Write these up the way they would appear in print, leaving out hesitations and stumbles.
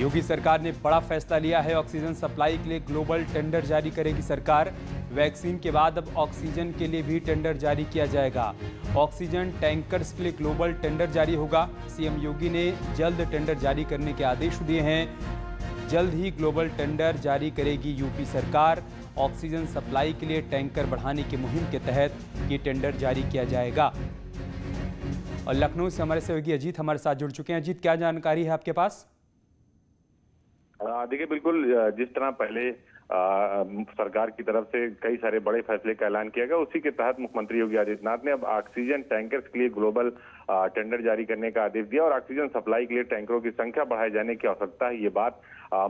योगी सरकार ने बड़ा फैसला लिया है। ऑक्सीजन सप्लाई के लिए ग्लोबल टेंडर जारी करेगी सरकार। वैक्सीन के बाद अब ऑक्सीजन के लिए भी टेंडर जारी किया जाएगा। ऑक्सीजन टैंकर्स के लिए ग्लोबल टेंडर जारी होगा। सीएम योगी ने जल्द टेंडर जारी करने के आदेश दिए हैं। जल्द ही ग्लोबल टेंडर जारी करेगी यूपी सरकार। ऑक्सीजन सप्लाई के लिए टैंकर बढ़ाने की मुहिम के तहत ये टेंडर जारी किया जाएगा। और लखनऊ से हमारे सहयोगी अजीत हमारे साथ जुड़ चुके हैं। अजीत, क्या जानकारी है आपके पास? देखिए, बिल्कुल जिस तरह पहले सरकार की तरफ से कई सारे बड़े फैसले का ऐलान किया गया, उसी के तहत मुख्यमंत्री योगी आदित्यनाथ ने अब ऑक्सीजन टैंकर्स के लिए ग्लोबल टेंडर जारी करने का आदेश दिया और ऑक्सीजन सप्लाई के लिए टैंकरों की संख्या बढ़ाए जाने की आवश्यकता है। ये बात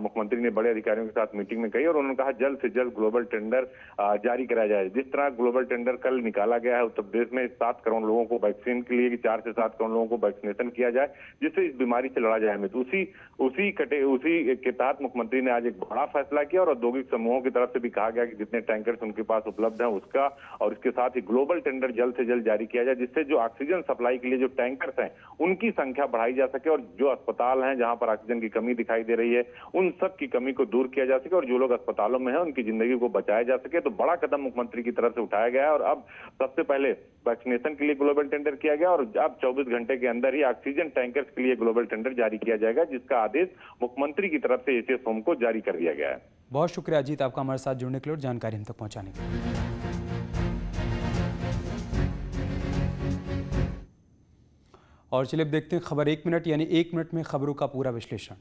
मुख्यमंत्री ने बड़े अधिकारियों के साथ मीटिंग में कही और उन्होंने कहा जल्द से जल्द ग्लोबल टेंडर जारी कराया जाए। जिस तरह ग्लोबल टेंडर कल निकाला गया है, उत्तर प्रदेश में 7 करोड़ लोगों को वैक्सीन के लिए 4 से 7 करोड़ लोगों को वैक्सीनेशन किया जाए, जिससे इस बीमारी से लड़ा जाए। उसी के तहत मुख्यमंत्री ने आज एक बड़ा फैसला किया और औद्योगिक समूहों की तरफ से भी कहा गया कि जितने टैंकर्स उनके पास उपलब्ध हैं उसका और इसके साथ ही ग्लोबल टेंडर जल्द से जल्द जारी किया जाए, जिससे जो ऑक्सीजन सप्लाई के लिए जो टैंकर्स हैं उनकी संख्या बढ़ाई जा सके और जो अस्पताल हैं जहां पर ऑक्सीजन की कमी दिखाई दे रही है उन सब की कमी को दूर किया जा सके और जो लोग अस्पतालों में हैं उनकी जिंदगी को बचाया जा सके। तो बड़ा कदम मुख्यमंत्री की तरफ से उठाया गया है और अब सबसे पहले वैक्सीनेशन के लिए ग्लोबल टेंडर किया गया और अब 24 घंटे के अंदर ही ऑक्सीजन टैंकर्स के लिए ग्लोबल टेंडर जारी किया जाएगा, जिसका आदेश मुख्यमंत्री की तरफ से एसीएस होम को जारी कर दिया गया है। बहुत शुक्रिया अजीत, आपका हमारे साथ जुड़ने के लिए और जानकारी हम तक पहुंचाने के लिए। और चलिए अब देखते हैं खबर 1 मिनट, यानी 1 मिनट में खबरों का पूरा विश्लेषण।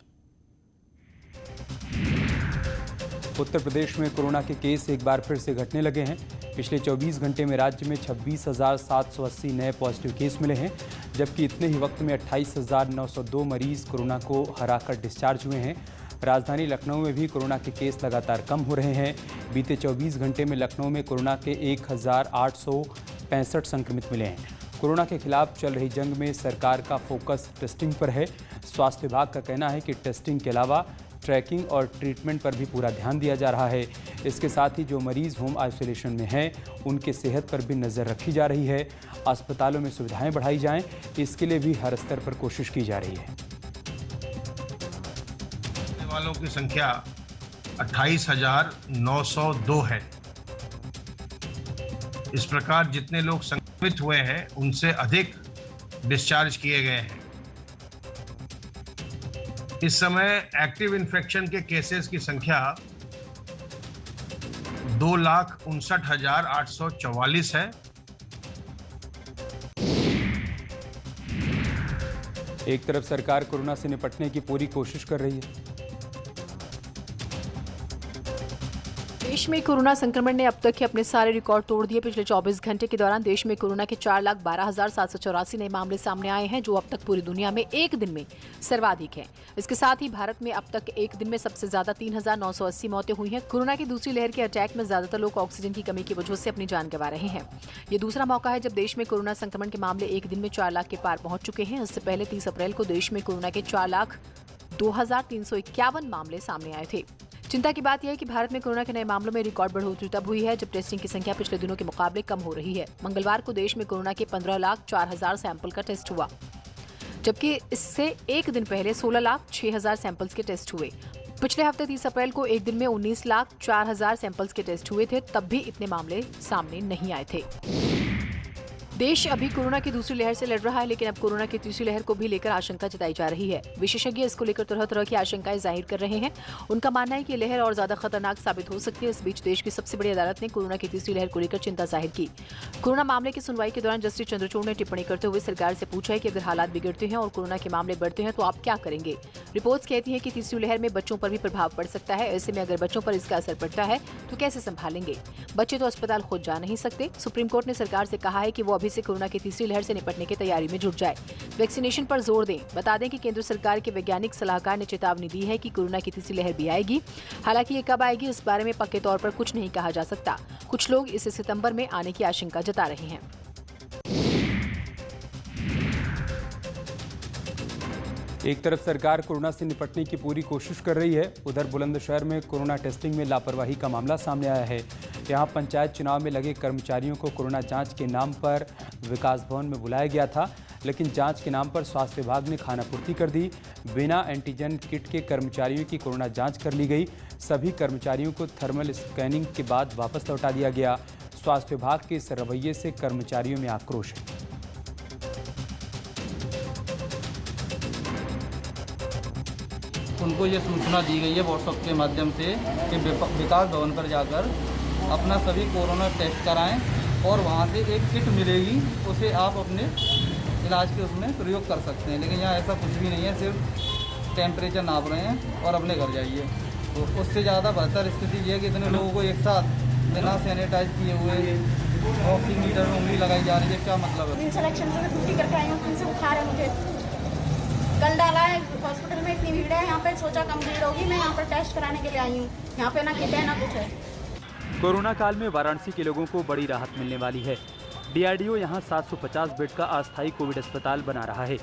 उत्तर प्रदेश में कोरोना के केस एक बार फिर से घटने लगे हैं। पिछले 24 घंटे में राज्य में 26,780 नए पॉजिटिव केस मिले हैं, जबकि इतने ही वक्त में 28,902 मरीज कोरोना को हराकर डिस्चार्ज हुए हैं। राजधानी लखनऊ में भी कोरोना के केस लगातार कम हो रहे हैं। बीते 24 घंटे में लखनऊ में कोरोना के 1,865 संक्रमित मिले हैं। कोरोना के खिलाफ चल रही जंग में सरकार का फोकस टेस्टिंग पर है। स्वास्थ्य विभाग का कहना है कि टेस्टिंग के अलावा ट्रैकिंग और ट्रीटमेंट पर भी पूरा ध्यान दिया जा रहा है। इसके साथ ही जो मरीज़ होम आइसोलेशन में हैं उनके सेहत पर भी नज़र रखी जा रही है। अस्पतालों में सुविधाएं बढ़ाई जाएं, इसके लिए भी हर स्तर पर कोशिश की जा रही है। वालों की संख्या 28,902 है। इस प्रकार जितने लोग संक्रमित हुए हैं उनसे अधिक डिस्चार्ज किए गए हैं। इस समय एक्टिव इन्फेक्शन के केसेस की संख्या 2,59,844 है। एक तरफ सरकार कोरोना से निपटने की पूरी कोशिश कर रही है। देश में कोरोना संक्रमण ने अब तक के अपने सारे रिकॉर्ड तोड़ दिए। पिछले 24 घंटे के दौरान देश में कोरोना के 4,12,784 नए मामले सामने आए हैं, जो अब तक पूरी दुनिया में एक दिन में सर्वाधिक हैं। इसके साथ ही भारत में अब तक एक दिन में सबसे ज्यादा 3,980 मौतें हुई हैं। कोरोना की दूसरी लहर के अटैक में ज्यादातर लोग ऑक्सीजन की कमी की वजह से अपनी जान गंवा रहे हैं। ये दूसरा मौका है जब देश में कोरोना संक्रमण के मामले एक दिन में 4 लाख के पार पहुंच चुके हैं। इससे पहले 30 अप्रैल को देश में कोरोना के 4,02,351 मामले सामने आए थे। चिंता की बात यह है कि भारत में कोरोना के नए मामलों में रिकॉर्ड बढ़ोतरी तब हुई है जब टेस्टिंग की संख्या पिछले दिनों के मुकाबले कम हो रही है। मंगलवार को देश में कोरोना के 15,04,000 सैंपल का टेस्ट हुआ, जबकि इससे एक दिन पहले 16,06,000 सैंपल्स के टेस्ट हुए। पिछले हफ्ते 30 अप्रैल को एक दिन में 19,04,000 सैंपल्स के टेस्ट हुए थे, तब भी इतने मामले सामने नहीं आए थे। देश अभी कोरोना की दूसरी लहर से लड़ रहा है, लेकिन अब कोरोना की तीसरी लहर को भी लेकर आशंका जताई जा रही है। विशेषज्ञ इसको लेकर तरह तरह की आशंकाएं जाहिर कर रहे हैं। उनका मानना है कि लहर और ज्यादा खतरनाक साबित हो सकती है। इस बीच देश की सबसे बड़ी अदालत ने कोरोना की तीसरी लहर को लेकर चिंता जाहिर की। कोरोना मामले की सुनवाई के दौरान जस्टिस चंद्रचूड़ ने टिप्पणी करते हुए सरकार से पूछा है कि अगर हालात बिगड़ते हैं और कोरोना के मामले बढ़ते हैं तो आप क्या करेंगे। रिपोर्ट्स कहती है कि तीसरी लहर में बच्चों पर भी प्रभाव पड़ सकता है। ऐसे में अगर बच्चों पर इसका असर पड़ता है तो कैसे संभालेंगे। बच्चे तो अस्पताल खुद जा नहीं सकते। सुप्रीम कोर्ट ने सरकार से कहा है कि वो अभी से कोरोना की तीसरी लहर से निपटने की तैयारी में जुट जाए, वैक्सीनेशन पर जोर दें। बता दें कि केंद्र सरकार के वैज्ञानिक सलाहकार ने चेतावनी दी है कि कोरोना की तीसरी लहर भी आएगी। हालांकि ये कब आएगी इस बारे में पक्के तौर पर कुछ नहीं कहा जा सकता। कुछ लोग इसे सितंबर में आने की आशंका जता रहे हैं। एक तरफ सरकार कोरोना से निपटने की पूरी कोशिश कर रही है, उधर बुलंदशहर में कोरोना टेस्टिंग में लापरवाही का मामला सामने आया है। यहां पंचायत चुनाव में लगे कर्मचारियों को कोरोना जांच के नाम पर विकास भवन में बुलाया गया था, लेकिन जांच के नाम पर स्वास्थ्य विभाग ने खानापूर्ति कर दी। बिना एंटीजन किट के कर्मचारियों की कोरोना जाँच कर ली गई। सभी कर्मचारियों को थर्मल स्कैनिंग के बाद वापस लौटा दिया गया। स्वास्थ्य विभाग के इस रवैये से कर्मचारियों में आक्रोश है। उनको ये सूचना दी गई है व्हाट्सएप के माध्यम से कि विकास भवन पर जाकर अपना सभी कोरोना टेस्ट कराएं और वहाँ से एक किट मिलेगी, उसे आप अपने इलाज के उसमें प्रयोग कर सकते हैं। लेकिन यहाँ ऐसा कुछ भी नहीं है, सिर्फ टेम्परेचर नाप रहे हैं और अपने घर जाइए। तो उससे ज़्यादा बेहतर स्थिति ये है कि इतने लोगों को एक साथ बिना सैनिटाइज किए हुए ऑक्सीमीटर में उंगली लगाई जा रही है, क्या मतलब है? सिलेक्शन से मैं ड्यूटी करके आई हूँ, उनसे बुखार है मुझे। कल डाला है, हॉस्पिटल में इतनी भीड़ है, यहाँ पे सोचा कम भीड़ होगी, मैं यहाँ पर टेस्ट कराने के लिए आई हूँ। यहाँ पे ना किट है ना कुछ है। कोरोना काल में वाराणसी के लोगों को बड़ी राहत मिलने वाली है। डीआरडीओ यहाँ 750 बेड का अस्थायी कोविड अस्पताल बना रहा है,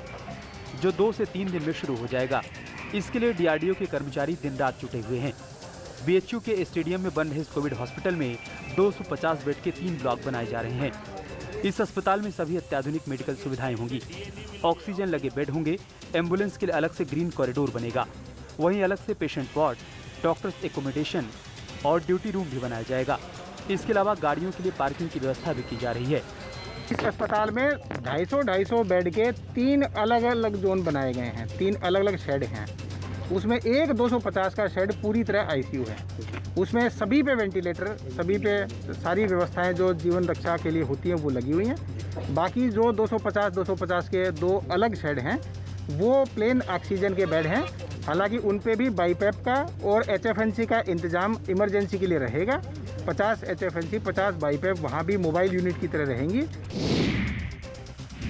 जो 2 से 3 दिन में शुरू हो जाएगा। इसके लिए डीआरडीओ के कर्मचारी दिन रात जुटे हुए हैं। बीएचयू के स्टेडियम में बन रहे इस कोविड हॉस्पिटल में 250 बेड के 3 ब्लॉक बनाए जा रहे हैं। इस अस्पताल में सभी अत्याधुनिक मेडिकल सुविधाएं होंगी। ऑक्सीजन लगे बेड होंगे। एम्बुलेंस के लिए अलग से ग्रीन कॉरिडोर बनेगा। वहीं अलग से पेशेंट वार्ड, डॉक्टर्स एकोमोडेशन और ड्यूटी रूम भी बनाया जाएगा। इसके अलावा गाड़ियों के लिए पार्किंग की व्यवस्था भी की जा रही है। इस अस्पताल में 250 बेड के 3 अलग अलग जोन बनाए गए हैं, 3 अलग अलग शेड हैं। उसमें एक 250 का शेड पूरी तरह आईसीयू है। उसमें सभी पे वेंटिलेटर, सभी पे सारी व्यवस्थाएं जो जीवन रक्षा के लिए होती हैं वो लगी हुई हैं। बाकी जो 250 के 2 अलग शेड हैं वो प्लेन ऑक्सीजन के बेड हैं। हालांकि उन पे भी बाईपैप का और एचएफएनसी का इंतजाम इमरजेंसी के लिए रहेगा। 50 एचएफएनसी, 50 बाईपैप वहाँ भी मोबाइल यूनिट की तरह रहेंगी।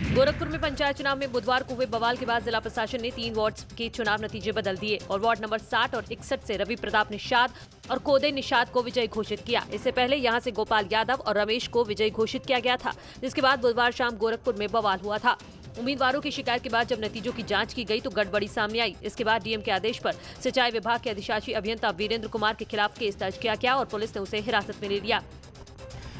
गोरखपुर में पंचायत चुनाव में बुधवार को हुए बवाल के बाद जिला प्रशासन ने 3 वार्ड के चुनाव नतीजे बदल दिए और वार्ड नंबर 60 और 61 से रवि प्रताप निषाद और कोदे निषाद को विजयी घोषित किया। इससे पहले यहां से गोपाल यादव और रमेश को विजयी घोषित किया गया था, जिसके बाद बुधवार शाम गोरखपुर में बवाल हुआ था। उम्मीदवारों की शिकायत के बाद जब नतीजों की जांच की गई तो गड़बड़ी सामने आई। इसके बाद डीएम के आदेश पर सिंचाई विभाग के अधिशासी अभियंता वीरेंद्र कुमार के खिलाफ केस दर्ज किया गया और पुलिस ने उसे हिरासत में ले लिया।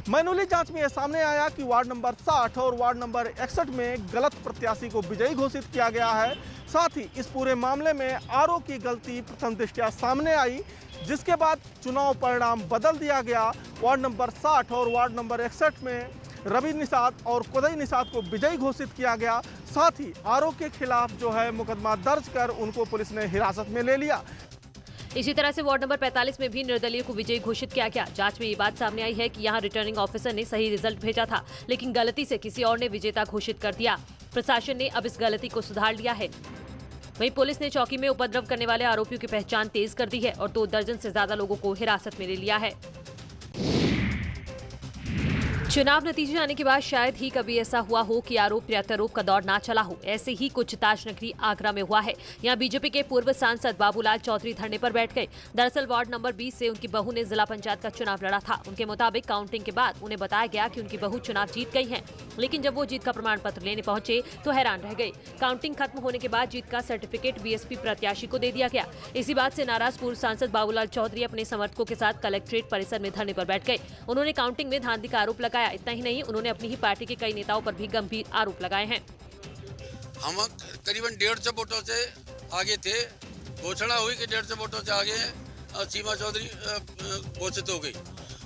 मैनुअली जांच में यह सामने आया कि वार्ड नंबर 60 और वार्ड नंबर 61 में गलत प्रत्याशी को विजयी घोषित किया गया है। साथ ही इस पूरे मामले में आरओ की गलती प्रथम दृष्टया सामने आई, जिसके बाद चुनाव परिणाम बदल दिया गया। वार्ड नंबर 60 और वार्ड नंबर 61 में रवि निषाद और कोदई निषाद को विजयी घोषित किया गया। साथ ही आरओ के खिलाफ जो है मुकदमा दर्ज कर उनको पुलिस ने हिरासत में ले लिया। इसी तरह से वार्ड नंबर 45 में भी निर्दलीय को विजयी घोषित किया गया। जांच में ये बात सामने आई है कि यहां रिटर्निंग ऑफिसर ने सही रिजल्ट भेजा था, लेकिन गलती से किसी और ने विजेता घोषित कर दिया। प्रशासन ने अब इस गलती को सुधार लिया है। वहीं पुलिस ने चौकी में उपद्रव करने वाले आरोपियों की पहचान तेज कर दी है और 2 दर्जन से ज्यादा लोगों को हिरासत में ले लिया है। चुनाव नतीजे आने के बाद शायद ही कभी ऐसा हुआ हो कि आरोप प्रत्यारोप का दौर ना चला हो। ऐसे ही कुछ ताजनगरी आगरा में हुआ है। यहाँ बीजेपी के पूर्व सांसद बाबूलाल चौधरी धरने पर बैठ गए। दरअसल वार्ड नंबर 20 से उनकी बहू ने जिला पंचायत का चुनाव लड़ा था। उनके मुताबिक काउंटिंग के बाद उन्हें बताया गया कि उनकी बहू चुनाव जीत गई है, लेकिन जब वो जीत का प्रमाण पत्र लेने पहुंचे तो हैरान रह गए। काउंटिंग खत्म होने के बाद जीत का सर्टिफिकेट बीएसपी प्रत्याशी को दे दिया गया। इसी बात से नाराज पूर्व सांसद बाबूलाल चौधरी अपने समर्थकों के साथ कलेक्ट्रेट परिसर में धरने पर बैठ गए। उन्होंने काउंटिंग में धांधली का आरोप लगाया। इतना ही नहीं, उन्होंने अपनी ही पार्टी के कई नेताओं पर भी गंभीर आरोप लगाए हैं। हम करीबन 150 वोटों से आगे थे। घोषणा हुई कि 150 वोटों से आगे सीमा चौधरी घोषित हो गई।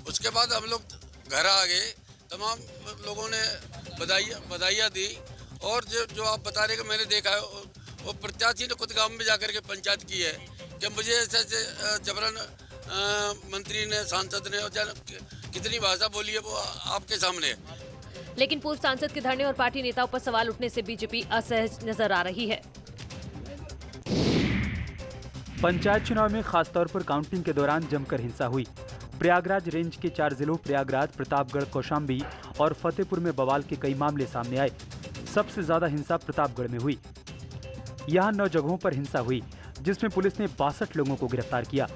उसके बाद हम लोग घर आ गए। तमाम लोगों ने बधाइयाँ दी और जो आप बता रहे कि मैंने देखा है, वो प्रत्याशी ने खुद गांव में जाकर के पंचायत की है कि मुझे ऐसे जबरन मंत्री ने, सांसद ने कितनी भाषा बोली है वो आपके सामने है। लेकिन पूर्व सांसद के धरने और पार्टी नेताओं पर सवाल उठने से बीजेपी असहज नजर आ रही है। पंचायत चुनाव में खासतौर पर काउंटिंग के दौरान जमकर हिंसा हुई। प्रयागराज रेंज के 4 जिलों प्रयागराज, प्रतापगढ़, कौशाम्बी और फतेहपुर में बवाल के कई मामले सामने आए। सबसे ज्यादा हिंसा प्रतापगढ़ में हुई। यहाँ 9 जगहों पर हिंसा हुई, जिसमें पुलिस ने 62 लोगों को गिरफ्तार किया।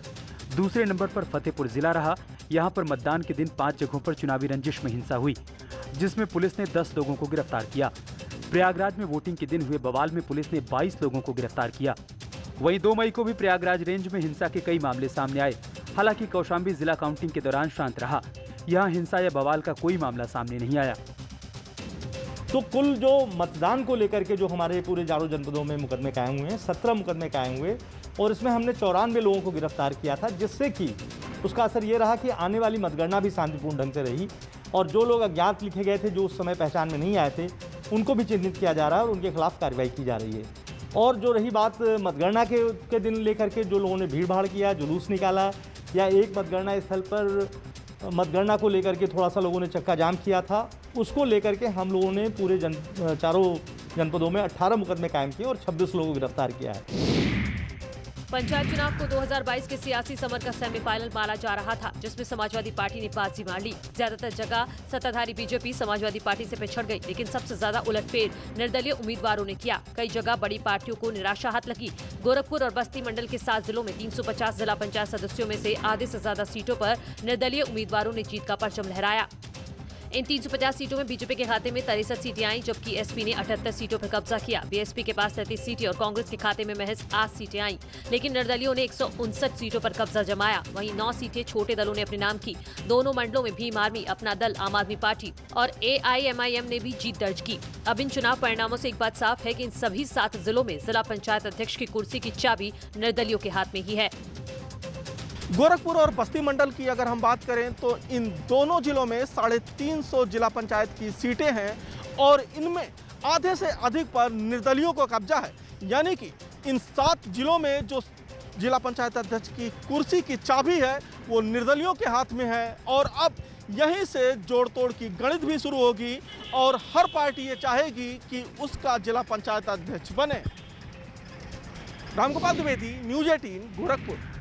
दूसरे नंबर पर फतेहपुर जिला रहा। यहाँ पर मतदान के दिन 5 जगहों पर चुनावी रंजिश में हिंसा हुई, जिसमें पुलिस ने 10 लोगों को गिरफ्तार किया। प्रयागराज में वोटिंग के दिन हुए बवाल में पुलिस ने 22 लोगों को गिरफ्तार किया। वहीं 2 मई को भी प्रयागराज रेंज में हिंसा के कई मामले सामने आए। हालांकि कौशाम्बी जिला काउंटिंग के दौरान शांत रहा। यहां हिंसा या बवाल का कोई मामला सामने नहीं आया। तो कुल जो मतदान को लेकर के जो हमारे पूरे चारों जनपदों में मुकदमे कायम हुए हैं, 17 मुकदमे कायम हुए और इसमें हमने 94 लोगों को गिरफ्तार किया था, जिससे कि उसका असर ये रहा कि आने वाली मतगणना भी शांतिपूर्ण ढंग से रही और जो लोग अज्ञात लिखे गए थे, जो उस समय पहचान में नहीं आए थे, उनको भी चिन्हित किया जा रहा है और उनके खिलाफ कार्रवाई की जा रही है। और जो रही बात मतगणना के दिन लेकर के जो लोगों ने भीड़ भाड़ किया, जुलूस निकाला या एक मतगणना स्थल पर मतगणना को लेकर के थोड़ा सा लोगों ने चक्का जाम किया था, उसको लेकर के हम लोगों ने पूरे चारों जनपदों में 18 मुकदमे कायम किए और 26 लोगों को गिरफ्तार किया है। पंचायत चुनाव को 2022 के सियासी समर का सेमीफाइनल माना जा रहा था, जिसमें समाजवादी पार्टी ने बाजी मार ली। ज्यादातर जगह सत्ताधारी बीजेपी समाजवादी पार्टी से पिछड़ गई, लेकिन सबसे ज्यादा उलटफेर निर्दलीय उम्मीदवारों ने किया। कई जगह बड़ी पार्टियों को निराशा हाथ लगी। गोरखपुर और बस्ती मंडल के 7 जिलों में 350 जिला पंचायत सदस्यों में से आधे से ज्यादा सीटों पर निर्दलीय उम्मीदवारों ने जीत का परचम लहराया। इन 350 सीटों में बीजेपी के खाते में 63 सीटें आईं, जबकि एसपी ने 78 सीटों पर कब्जा किया। बीएसपी के पास 33 सीटें और कांग्रेस के खाते में महज 8 सीटें आईं, लेकिन निर्दलियों ने 159 सीटों पर कब्जा जमाया। वहीं 9 सीटें छोटे दलों ने अपने नाम की। दोनों मंडलों में भीम आर्मी, अपना दल, आम आदमी पार्टी और AIMIM ने भी जीत दर्ज की। अब इन चुनाव परिणामों से एक बात साफ है कि इन सभी 7 जिलों में जिला पंचायत अध्यक्ष की कुर्सी की चाबी निर्दलियों के हाथ में ही है। गोरखपुर और बस्ती मंडल की अगर हम बात करें तो इन दोनों जिलों में 350 जिला पंचायत की सीटें हैं और इनमें आधे से अधिक पर निर्दलियों को कब्जा है। यानी कि इन 7 जिलों में जो जिला पंचायत अध्यक्ष की कुर्सी की चाबी है वो निर्दलियों के हाथ में है और अब यहीं से जोड़ तोड़ की गणित भी शुरू होगी और हर पार्टी ये चाहेगी कि उसका जिला पंचायत अध्यक्ष बने। रामगोपाल द्विवेदी, न्यूज़ 18, गोरखपुर।